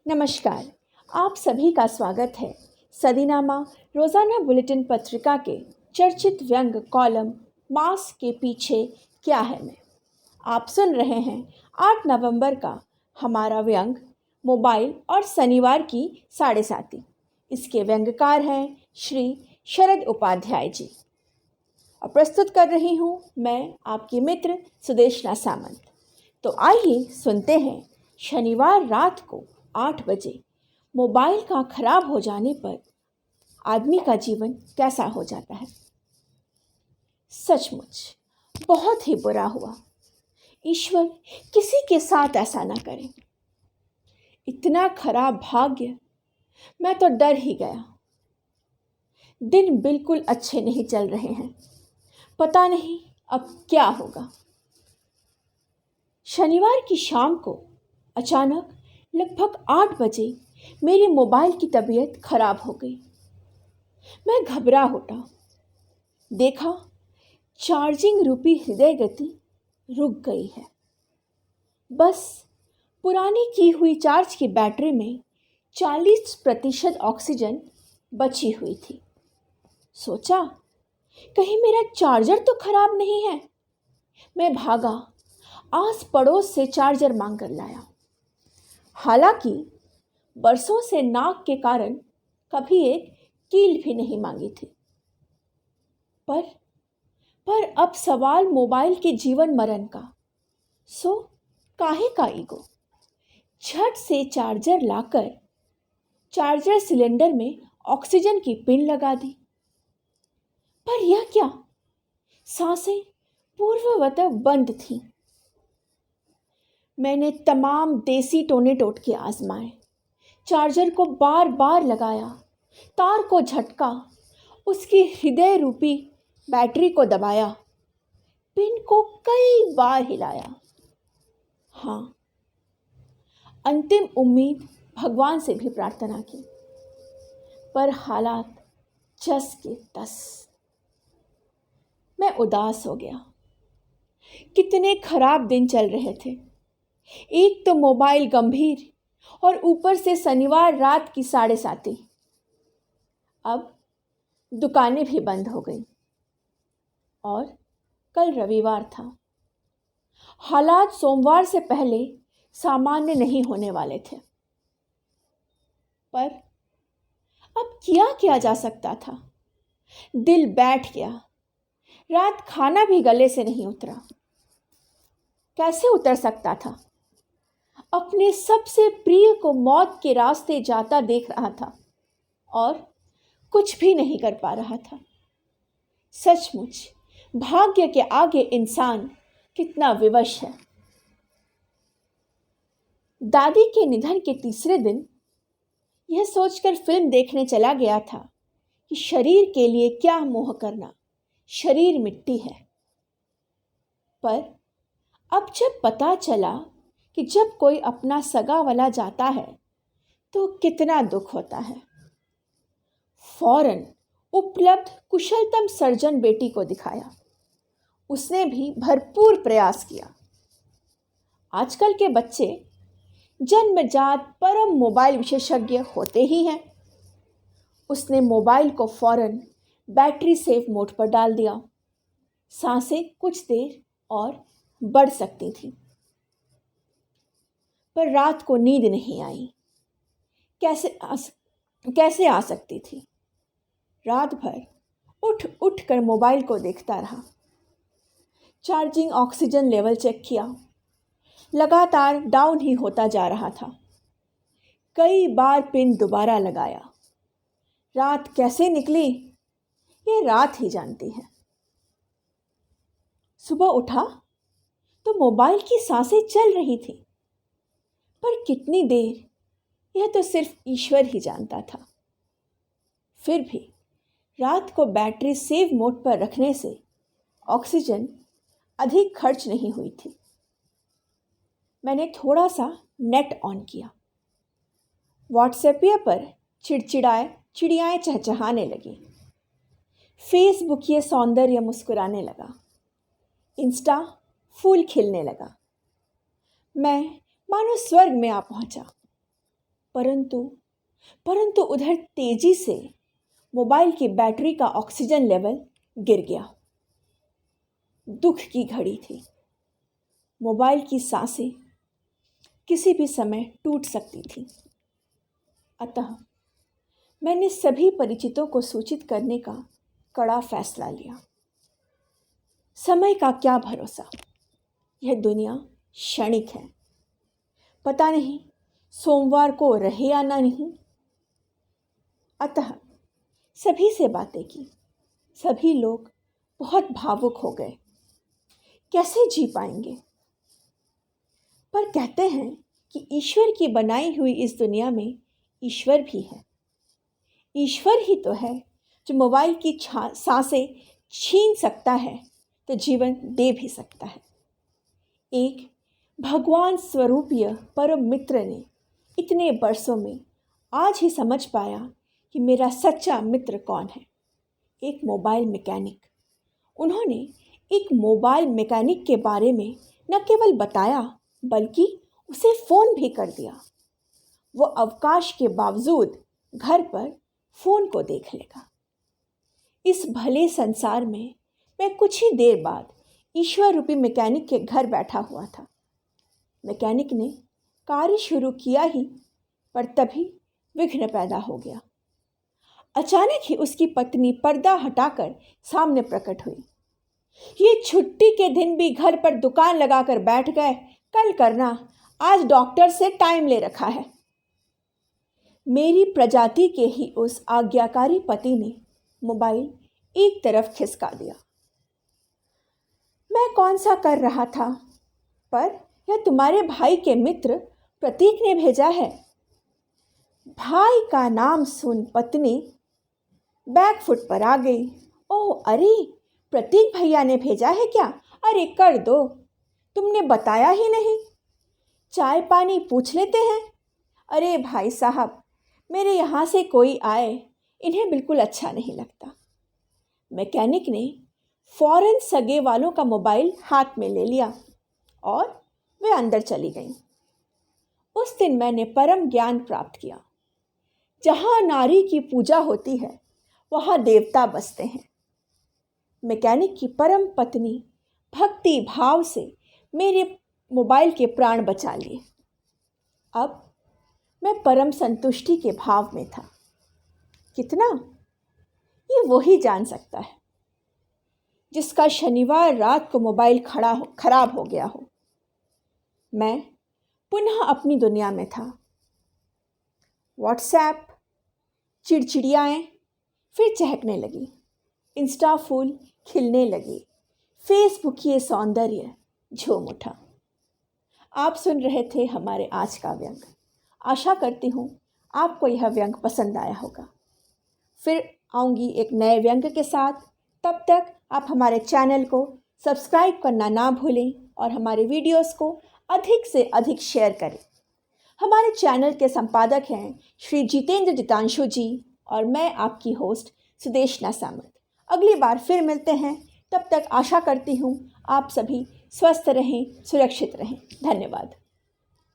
नमस्कार। आप सभी का स्वागत है सदीनामा रोज़ाना बुलेटिन पत्रिका के चर्चित व्यंग कॉलम मास्क के पीछे क्या है में। आप सुन रहे हैं 8 नवंबर का हमारा व्यंग मोबाइल और शनिवार की 7:30। इसके व्यंगकार हैं श्री शरद उपाध्याय जी और प्रस्तुत कर रही हूँ मैं आपकी मित्र सुदेशना सामंत। तो आइए सुनते हैं शनिवार रात को 8 बजे मोबाइल का खराब हो जाने पर आदमी का जीवन कैसा हो जाता है। सचमुच बहुत ही बुरा हुआ। ईश्वर किसी के साथ ऐसा ना करे। इतना खराब भाग्य, मैं तो डर ही गया। दिन बिल्कुल अच्छे नहीं चल रहे हैं। पता नहीं अब क्या होगा। शनिवार की शाम को अचानक लगभग 8 बजे मेरे मोबाइल की तबीयत खराब हो गई। मैं घबरा उठा। देखा चार्जिंग रूपी हृदय गति रुक गई है। बस पुरानी की हुई चार्ज की बैटरी में 40% ऑक्सीजन बची हुई थी। सोचा कहीं मेरा चार्जर तो खराब नहीं है। मैं भागा, आस पड़ोस से चार्जर मांग कर लाया। हालांकि बरसों से नाक के कारण कभी एक कील भी नहीं मांगी थी, पर अब सवाल मोबाइल के जीवन मरण का। सो काहे का ईगो। झट से चार्जर लाकर चार्जर सिलेंडर में ऑक्सीजन की पिन लगा दी। पर यह क्या, सांसें पूर्ववत बंद थीं। मैंने तमाम देसी टोने टोटके आजमाए। चार्जर को बार बार लगाया, तार को झटका, उसकी हृदय रूपी बैटरी को दबाया, पिन को कई बार हिलाया। हाँ, अंतिम उम्मीद भगवान से भी प्रार्थना की, पर हालात जस के तस। मैं उदास हो गया। कितने खराब दिन चल रहे थे। एक तो मोबाइल गंभीर और ऊपर से शनिवार रात की 7:30। अब दुकानें भी बंद हो गई और कल रविवार था। हालात सोमवार से पहले सामान्य नहीं होने वाले थे। पर अब किया जा सकता था। दिल बैठ गया। रात खाना भी गले से नहीं उतरा। कैसे उतर सकता था। अपने सबसे प्रिय को मौत के रास्ते जाता देख रहा था और कुछ भी नहीं कर पा रहा था। सचमुच भाग्य के आगे इंसान कितना विवश है। दादी के निधन के तीसरे दिन यह सोचकर फिल्म देखने चला गया था कि शरीर के लिए क्या मोह करना, शरीर मिट्टी है। पर अब जब पता चला कि जब कोई अपना सगा वाला जाता है तो कितना दुख होता है। फौरन उपलब्ध कुशलतम सर्जन बेटी को दिखाया। उसने भी भरपूर प्रयास किया। आजकल के बच्चे जन्मजात परम मोबाइल विशेषज्ञ होते ही हैं। उसने मोबाइल को फौरन बैटरी सेव मोड पर डाल दिया। सांसें कुछ देर और बढ़ सकती थी, पर रात को नींद नहीं आई। कैसे आ सकती थी। रात भर उठ कर मोबाइल को देखता रहा। चार्जिंग ऑक्सीजन लेवल चेक किया, लगातार डाउन ही होता जा रहा था। कई बार पिन दोबारा लगाया। रात कैसे निकली ये रात ही जानती है। सुबह उठा तो मोबाइल की सांसें चल रही थी, पर कितनी देर यह तो सिर्फ ईश्वर ही जानता था। फिर भी रात को बैटरी सेव मोड पर रखने से ऑक्सीजन अधिक खर्च नहीं हुई थी। मैंने थोड़ा सा नेट ऑन किया। व्हाट्सएप पर चिड़ियाएं चहचहाने लगी। फेसबुक ये सौंदर्य मुस्कुराने लगा। इंस्टा फूल खिलने लगा। मैं मानो स्वर्ग में आ पहुंचा। परंतु परंतु उधर तेजी से मोबाइल की बैटरी का ऑक्सीजन लेवल गिर गया। दुख की घड़ी थी। मोबाइल की सांसें किसी भी समय टूट सकती थी। अतः मैंने सभी परिचितों को सूचित करने का कड़ा फैसला लिया। समय का क्या भरोसा, यह दुनिया क्षणिक है। पता नहीं सोमवार को रहे या ना नहीं। अतः सभी से बातें की। सभी लोग बहुत भावुक हो गए। कैसे जी पाएंगे? पर कहते हैं कि ईश्वर की बनाई हुई इस दुनिया में ईश्वर भी है। ईश्वर ही तो है जो मोबाइल की सांसें छीन सकता है तो जीवन दे भी सकता है। एक भगवान स्वरूपीय परम मित्र ने इतने वर्षों में आज ही समझ पाया कि मेरा सच्चा मित्र कौन है। एक मोबाइल मैकेनिक। उन्होंने एक मोबाइल मैकेनिक के बारे में न केवल बताया बल्कि उसे फ़ोन भी कर दिया। वो अवकाश के बावजूद घर पर फ़ोन को देख लेगा। इस भले संसार में मैं कुछ ही देर बाद ईश्वर रूपी मैकेनिक के घर बैठा हुआ था। मैकेनिक ने कार्य शुरू किया ही, पर तभी विघ्न पैदा हो गया। अचानक ही उसकी पत्नी पर्दा हटाकर सामने प्रकट हुई। ये छुट्टी के दिन भी घर पर दुकान लगाकर बैठ गए, कल करना, आज डॉक्टर से टाइम ले रखा है। मेरी प्रजाति के ही उस आज्ञाकारी पति ने मोबाइल एक तरफ खिसका दिया। मैं कौन सा कर रहा था, पर यह तुम्हारे भाई के मित्र प्रतीक ने भेजा है। भाई का नाम सुन पत्नी बैक फुट पर आ गई। ओह अरे, प्रतीक भैया ने भेजा है क्या? अरे कर दो, तुमने बताया ही नहीं। चाय पानी पूछ लेते हैं। अरे भाई साहब, मेरे यहाँ से कोई आए, इन्हें बिल्कुल अच्छा नहीं लगता। मैकेनिक ने फौरन सगे वालों का मोबाइल हाथ में ले लिया और वे अंदर चली गईं। उस दिन मैंने परम ज्ञान प्राप्त किया। जहाँ नारी की पूजा होती है वहाँ देवता बसते हैं। मैकेनिक की परम पत्नी भक्ति भाव से मेरे मोबाइल के प्राण बचा लिए। अब मैं परम संतुष्टि के भाव में था। कितना, ये वही जान सकता है जिसका शनिवार रात को मोबाइल खराब हो गया हो। मैं पुनः अपनी दुनिया में था। व्हाट्सएप चिड़चिड़ियाएँ फिर चहकने लगी, इंस्टा फूल खिलने लगी, फेसबुक ये सौंदर्य झूम उठा। आप सुन रहे थे हमारे आज का व्यंग। आशा करती हूँ आपको यह व्यंग पसंद आया होगा। फिर आऊँगी एक नए व्यंग के साथ। तब तक आप हमारे चैनल को सब्सक्राइब करना ना भूलें और हमारे वीडियोस को अधिक से अधिक शेयर करें। हमारे चैनल के संपादक हैं श्री जितेंद्र जितांशु जी और मैं आपकी होस्ट सुदेशना सामंत। अगली बार फिर मिलते हैं। तब तक आशा करती हूँ आप सभी स्वस्थ रहें, सुरक्षित रहें। धन्यवाद।